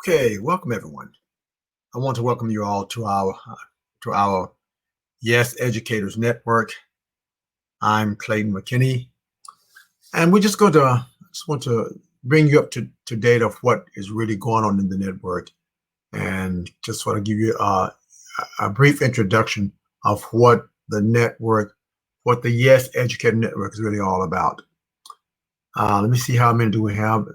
Okay, welcome everyone. I want to welcome you all to our Yes Educators Network. I'm Clayton McKinney, and we're just want to bring you up to date of what is really going on in the network, and just want to give you a brief introduction of what the network, what the Yes Educator Network is really all about. Let me see how many do we have.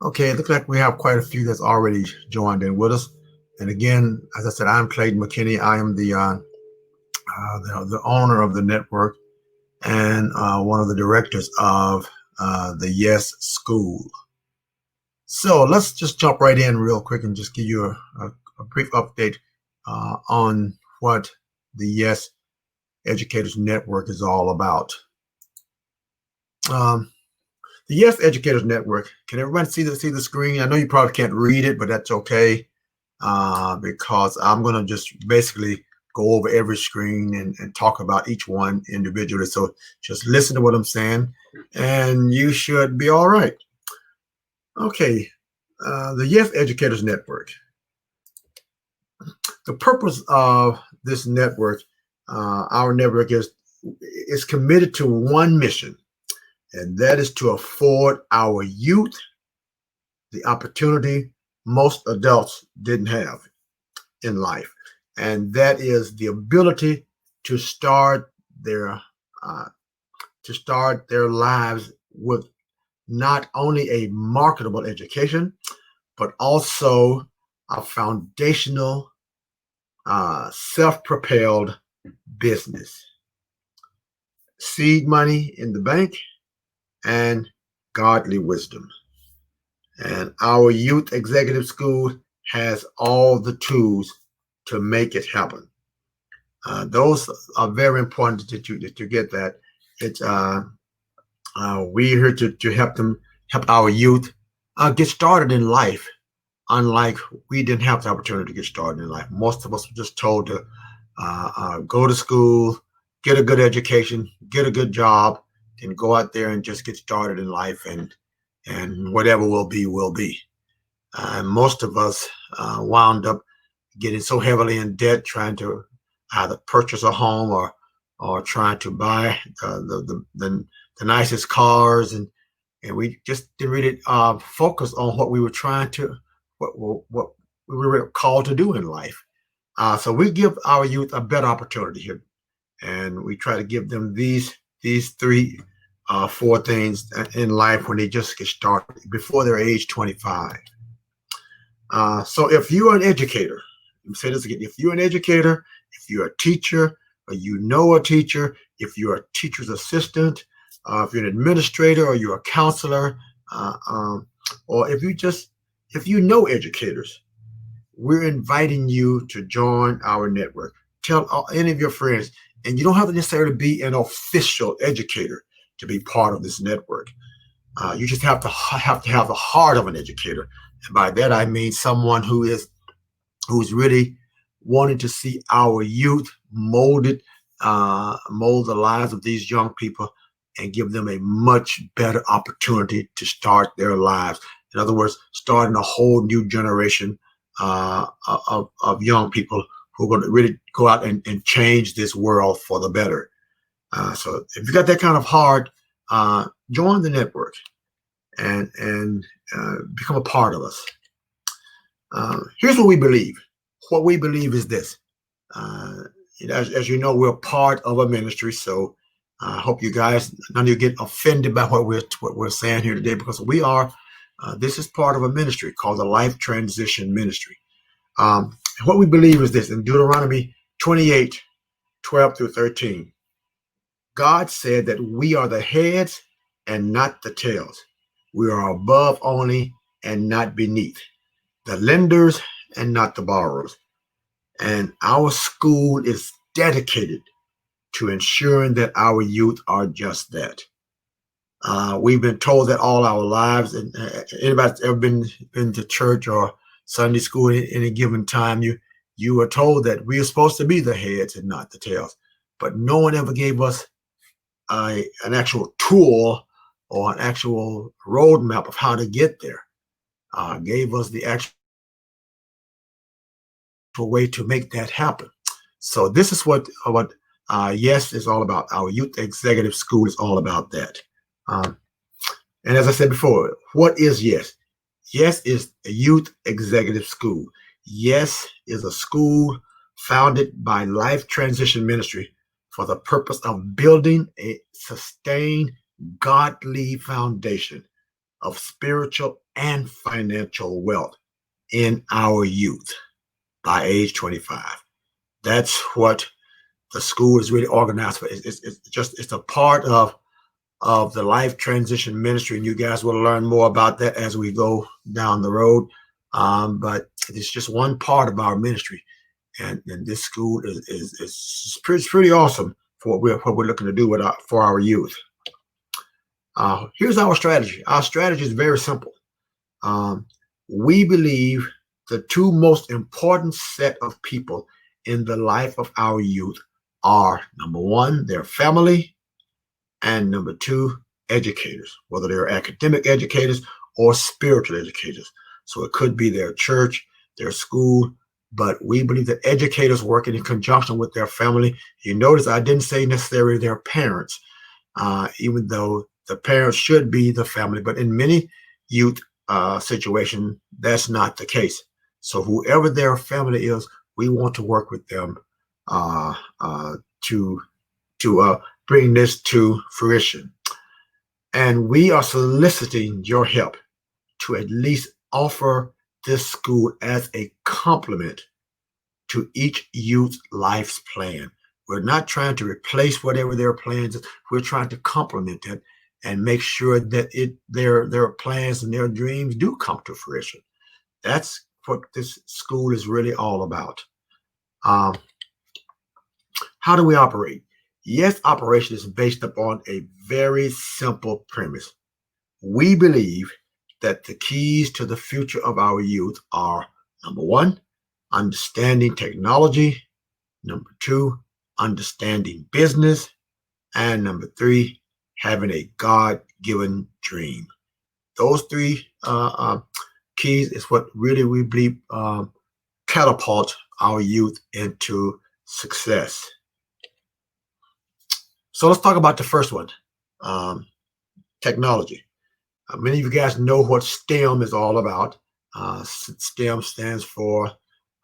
Okay, it looks like we have quite a few that's already joined in with us. And again, as I said, I'm Clayton McKinney. I am the owner of the network and one of the directors of the Yes School. So let's just jump right in real quick and just give you a brief update on what the Yes Educators Network is all about. The Yes Educators Network. Can everybody see the screen? I know you probably can't read it, but that's okay because I'm going to just basically go over every screen and talk about each one individually. So just listen to what I'm saying, and you should be all right. Okay, the Yes Educators Network. The purpose of this network, our network is committed to one mission, and that is to afford our youth the opportunity most adults didn't have in life, and that is the ability to start their lives with not only a marketable education, but also a foundational, self-propelled business, seed money in the bank, and godly wisdom. And our youth executive school has all the tools to make it happen. Those are very important that you get that. It's we're here to help our youth get started in life. Unlike we didn't have the opportunity to get started in life. Most of us were just told to go to school, get a good education, get a good job, and go out there and just get started in life, and whatever will be will be. Most of us wound up getting so heavily in debt trying to either purchase a home or trying to buy the nicest cars, and we just didn't really focus on what we were trying to what we were called to do in life. So we give our youth a better opportunity here, and we try to give them these three, four things in life when they just get started before they're age 25. So if you are an educator, let me say this again, if you're an educator, if you're a teacher, or you know a teacher, if you're a teacher's assistant, if you're an administrator or you're a counselor, or if you know educators, we're inviting you to join our network. Tell any of your friends, and you don't have to necessarily be an official educator to be part of this network. You just have to have the heart of an educator, and by that I mean someone who's really wanting to see our youth mold the lives of these young people and give them a much better opportunity to start their lives. In other words, starting a whole new generation of young people who are going to really go out and change this world for the better. So if you got that kind of heart, join the network and become a part of us. Here's what we believe. What we believe is this. As you know, we're part of a ministry, so I hope you guys, none of you get offended by what we're saying here today, because we are. This is part of a ministry called the Life Transition Ministry. What we believe is this: in Deuteronomy 28, 12 through 13, God said that we are the heads and not the tails. We are above only and not beneath, the lenders and not the borrowers. And our school is dedicated to ensuring that our youth are just that. We've been told that all our lives, and anybody that's ever been to church or Sunday school at any given time, you were told that we are supposed to be the heads and not the tails. But no one ever gave us an actual tool or an actual roadmap of how to get there. gave us the actual way to make that happen. So this is what Yes is all about. Our Youth Executive School is all about that. Um, and as I said before, what is Yes? Yes is a youth executive school. Yes is a school founded by Life Transition Ministry for the purpose of building a sustained, godly foundation of spiritual and financial wealth in our youth by age 25. That's what the school is really organized for. It's a part of the Life Transition Ministry, and you guys will learn more about that as we go down the road. But it's just one part of our ministry, and this school is pretty awesome for what we're looking to do for our youth. Here's our strategy. Our strategy is very simple. Um, we believe the two most important set of people in the life of our youth are, number one, their family, and number two, educators, whether they're academic educators or spiritual educators. So it could be their church, their school, but we believe that educators working in conjunction with their family. You notice I didn't say necessarily their parents, even though the parents should be the family, but in many youth situations, that's not the case. So whoever their family is, we want to work with them uh, uh, to bring this to fruition. And we are soliciting your help to at least offer this school as a complement to each youth life's plan. We're not trying to replace whatever their plans is. We're trying to complement it and make sure that their plans and their dreams do come to fruition. That's what this school is really all about. Um, how do we operate? Yes, operation is based upon a very simple premise. We believe that the keys to the future of our youth are, number one, understanding technology, number two, understanding business, and number three, having a God given dream. Those three keys is what really we believe catapult our youth into success. So let's talk about the first one, um, technology. Many of you guys know what STEM is all about. STEM stands for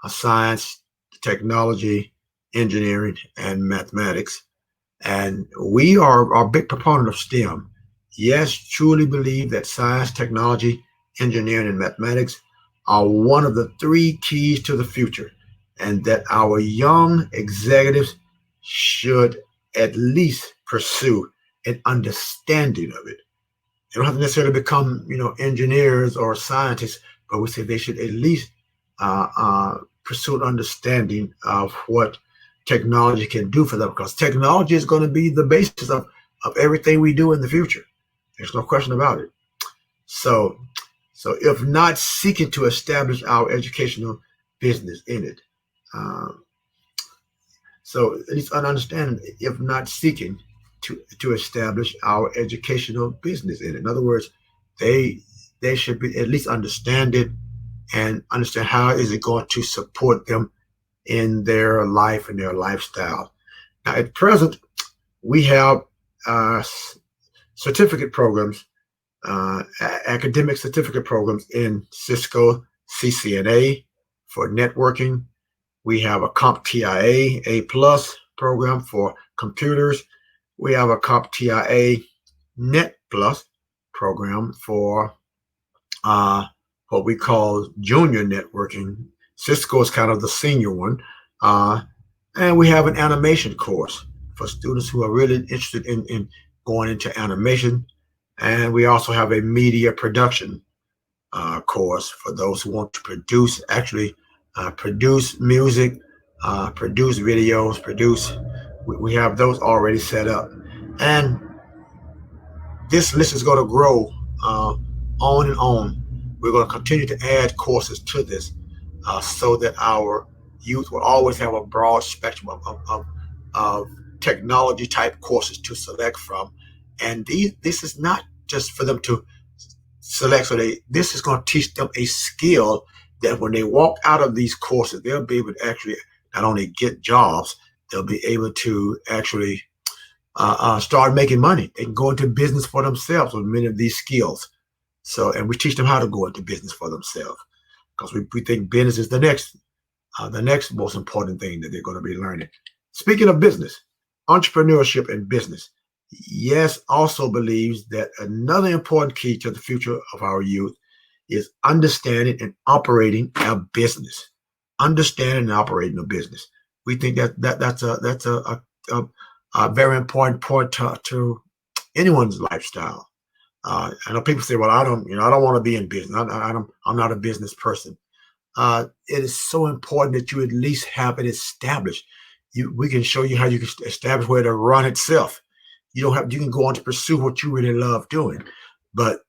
science, technology, engineering, and mathematics. And we are a big proponent of STEM. Yes, truly believe that science, technology, engineering, and mathematics are one of the three keys to the future, and that our young executives should at least pursue an understanding of it. They don't have to necessarily become, engineers or scientists, but we say they should at least pursue an understanding of what technology can do for them, because technology is going to be the basis of everything we do in the future. There's no question about it. So, if not seeking to establish our educational business in it, um, so at least understanding, if not seeking to establish our educational business in it. In other words, they they should be at least understand it and understand how is it going to support them in their life and their lifestyle. Now, at present, we have uh, certificate programs, academic certificate programs in Cisco CCNA for networking. We have a CompTIA A plus program for computers. We have a CompTIA Net Plus program for uh, what we call junior networking. Cisco is kind of the senior one. Uh, and we have an animation course for students who are really interested in going into animation. And we also have a media production course for those who want to produce music, produce videos, we have those already set up. And this list is going to grow on and on. We're going to continue to add courses to this so that our youth will always have a broad spectrum of technology type courses to select from. And this is not just for them to select. So this is going to teach them a skill that when they walk out of these courses, they'll be able to actually not only get jobs, they'll be able to actually start making money. They can go into business for themselves with many of these skills. So, and we teach them how to go into business for themselves because we think business is the next most important thing that they're going to be learning. Speaking of business, entrepreneurship and business, Yes also believes that another important key to the future of our youth is understanding and operating a business. Understanding and operating a business. We think that's a very important point to anyone's lifestyle. I know people say, "Well, I don't want to be in business. I'm not a business person." It is so important that you at least have it established. We can show you how you can establish where to run itself. You can go on to pursue what you really love doing, but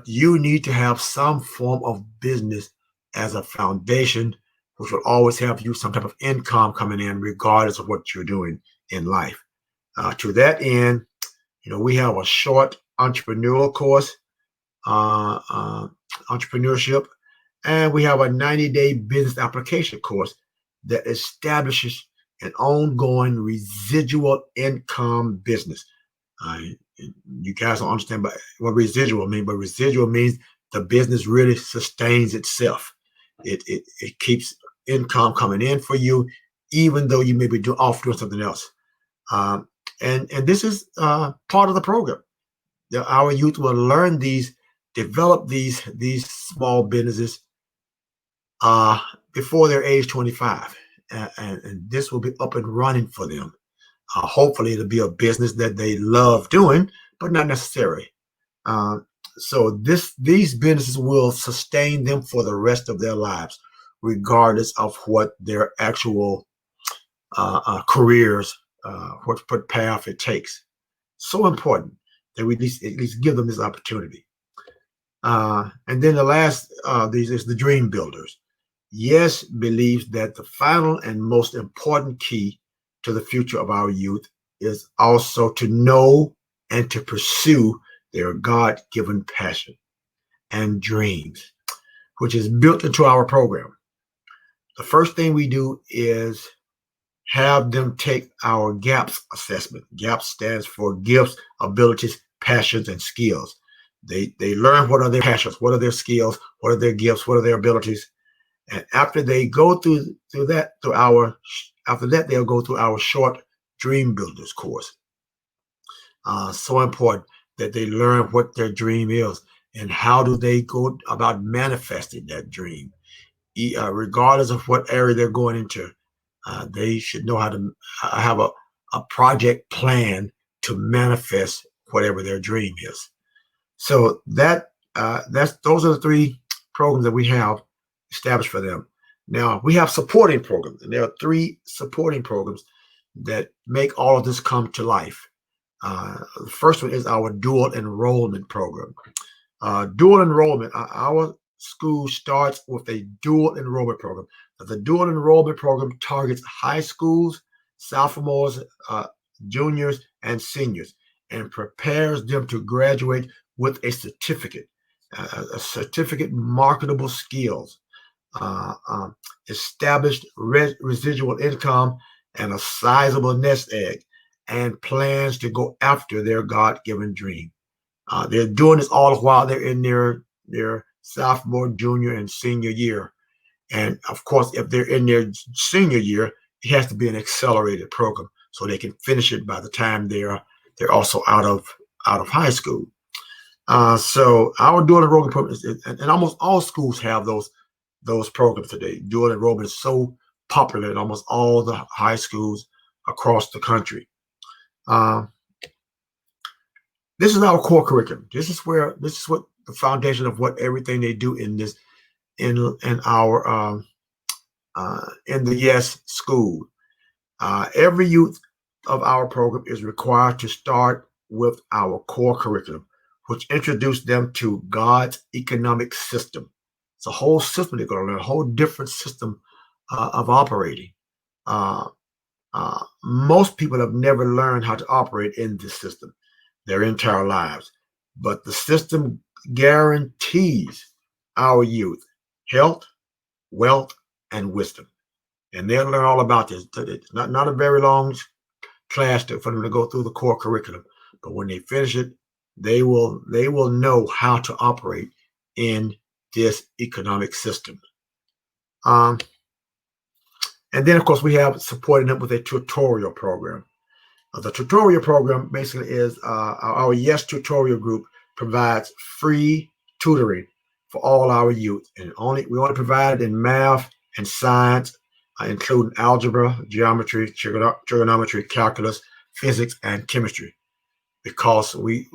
you need to have some form of business as a foundation, which will always have you some type of income coming in, regardless of what you're doing in life. To that end, we have a short entrepreneurial course, uh, uh, entrepreneurship, and we have a 90-day business application course that establishes an ongoing residual income business. Uh, you guys don't understand what residual means, but residual means the business really sustains itself. It keeps income coming in for you, even though you may be off doing something else. Um, and this is part of the program. Our youth will learn develop these small businesses uh, before they're age 25, and this will be up and running for them. Hopefully, it'll be a business that they love doing, but not necessarily. Uh, so these businesses will sustain them for the rest of their lives, regardless of what their actual careers, what path it takes. So important that we at least give them this opportunity. And then the last these is the dream builders. Yes believes that the final and most important key to the future of our youth is also to know and to pursue their God-given passion and dreams, which is built into our program. The first thing we do is have them take our GAPS assessment. GAPS stands for gifts, abilities, passions, and skills. They learn what are their passions, what are their skills, what are their gifts, what are their abilities. And after they go after that, they'll go through our short Dream Builders course. So important that they learn what their dream is and how do they go about manifesting that dream. Regardless of what area they're going into, they should know how to have a project plan to manifest whatever their dream is. So those are the three programs that we have established for them. Now we have supporting programs, and there are three supporting programs that make all of this come to life. The first one is our dual enrollment program. Dual enrollment, our school starts with a dual enrollment program. The dual enrollment program targets high schools, sophomores, juniors, and seniors, and prepares them to graduate with a certificate, marketable skills, established residual income, and a sizable nest egg, and plans to go after their God-given dream. They're doing this all the while they're in their sophomore, junior, and senior year. And of course, if they're in their senior year, it has to be an accelerated program so they can finish it by the time they're also out of high school. So our dual enrollment program and almost all schools have those programs today. Dual enrollment is so popular in almost all the high schools across the country. This is our core curriculum. This is what the foundation of what everything they do in our in the Yes School. Every youth of our program is required to start with our core curriculum, which introduces them to God's economic system. It's a whole system they're going to learn, a whole different system of operating. Most people have never learned how to operate in this system their entire lives, but the system guarantees our youth health, wealth, and wisdom. And they'll learn all about this. It's not a very long class for them to go through the core curriculum, but when they finish it, they will know how to operate in this economic system. Um, and then, of course, we have supporting them with a tutorial program. The tutorial program basically is our Yes Tutorial group provides free tutoring for all our youth, and we only provide it in math and science, including algebra, geometry, trigonometry, calculus, physics, and chemistry, because we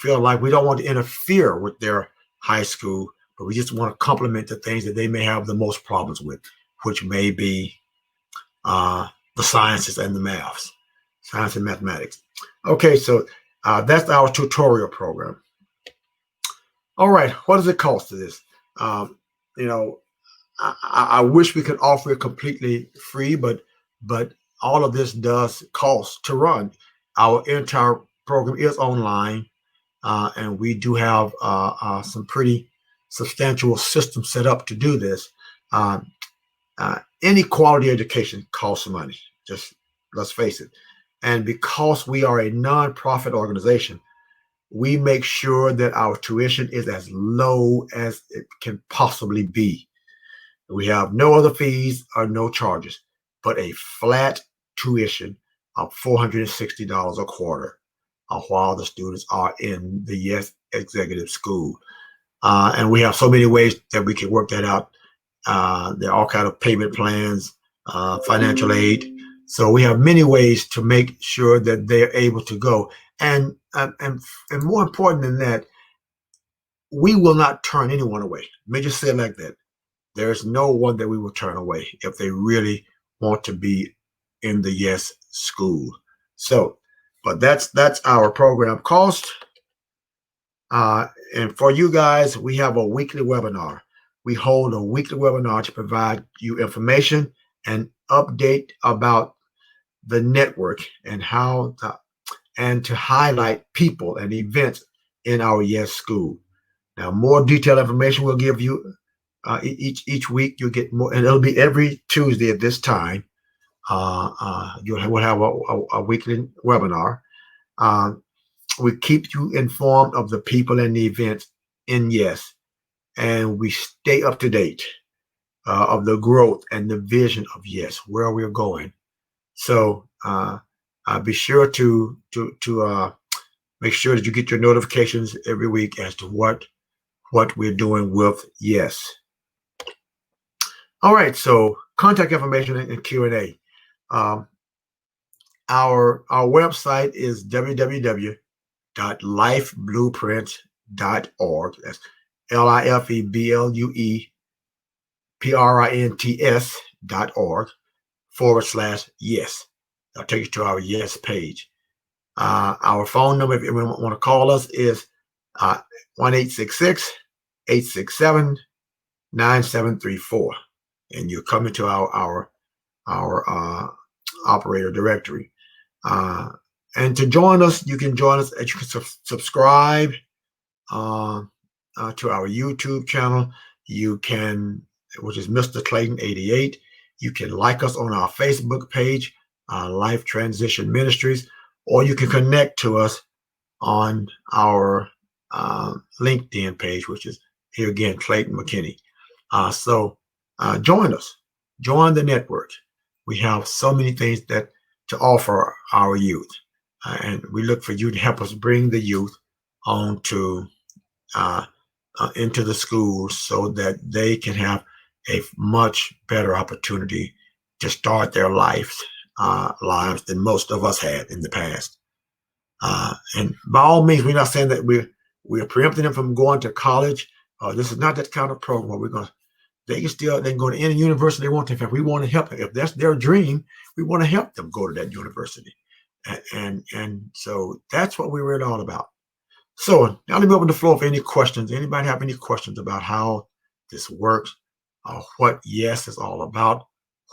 feel like we don't want to interfere with their high school, but we just want to complement the things that they may have the most problems with, which may be the sciences and the maths, science and mathematics. Okay, so that's our tutorial program. All right, what does it cost to this? You know, I wish we could offer it completely free, but all of this does cost to run. Our entire program is online, and we do have some pretty substantial systems set up to do this. Any quality education costs money. Just let's face it. And because we are a nonprofit organization, we make sure that our tuition is as low as it can possibly be. We have no other fees or no charges, but a flat tuition of $460 a quarter while the students are in the Yes Executive School. And we have so many ways that we can work that out. There are all kinds of payment plans, financial aid. So we have many ways to make sure that they're able to go. And more important than that, we will not turn anyone away. Let me just say it like that. There's no one that we will turn away if they really want to be in the Yes School. So, but that's our program cost. And for you guys, we have a weekly webinar. We hold a weekly webinar to provide you information and update about the network and and to highlight people and events in our Yes School. Now, more detailed information we'll give you each week. You'll get more, and it'll be every Tuesday at this time. We'll have a weekly webinar. We keep you informed of the people and the events in Yes, and we stay up to date of the growth and the vision of Yes, where we're going. So be sure to make sure that you get your notifications every week as to what we're doing with Yes. All right, so contact information and Q&A. Our website is www.lifeblueprints.org. That's LIFEBLUEPRINTS.org/yes. That'll take you to our Yes page. Our phone number, if you want to call us, is 1-866-867-9734, and you'll come into our operator directory. And to join us, you can join us. You can subscribe to our YouTube channel. You can, which is Mr. Clayton 88. You can like us on our Facebook page, Life Transition Ministries, or you can connect to us on our LinkedIn page, which is here again, Clayton McKinney. So join us, join the network. We have so many things to offer our youth, and we look for you to help us bring the youth on to into the schools so that they can have a much better opportunity to start their lives than most of us had in the past. And by all means, we're not saying that we're preempting them from going to college. This is not that kind of program. They can go to any university they want to. In fact, we want to help them. If that's their dream, we want to help them go to that university. And so that's what we were all about. So now let me open the floor for any questions. Anybody have any questions about how this works, what Yes is all about,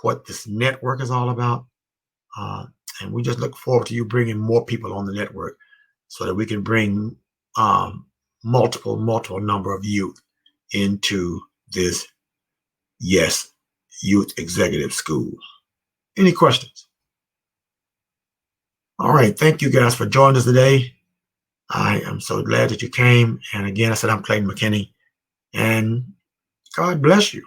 what this network is all about? And we just look forward to you bringing more people on the network so that we can bring multiple number of youth into this, yes, youth executive school. Any questions? All right. Thank you guys for joining us today. I am so glad that you came. And again, I said I'm Clayton McKinney, and God bless you.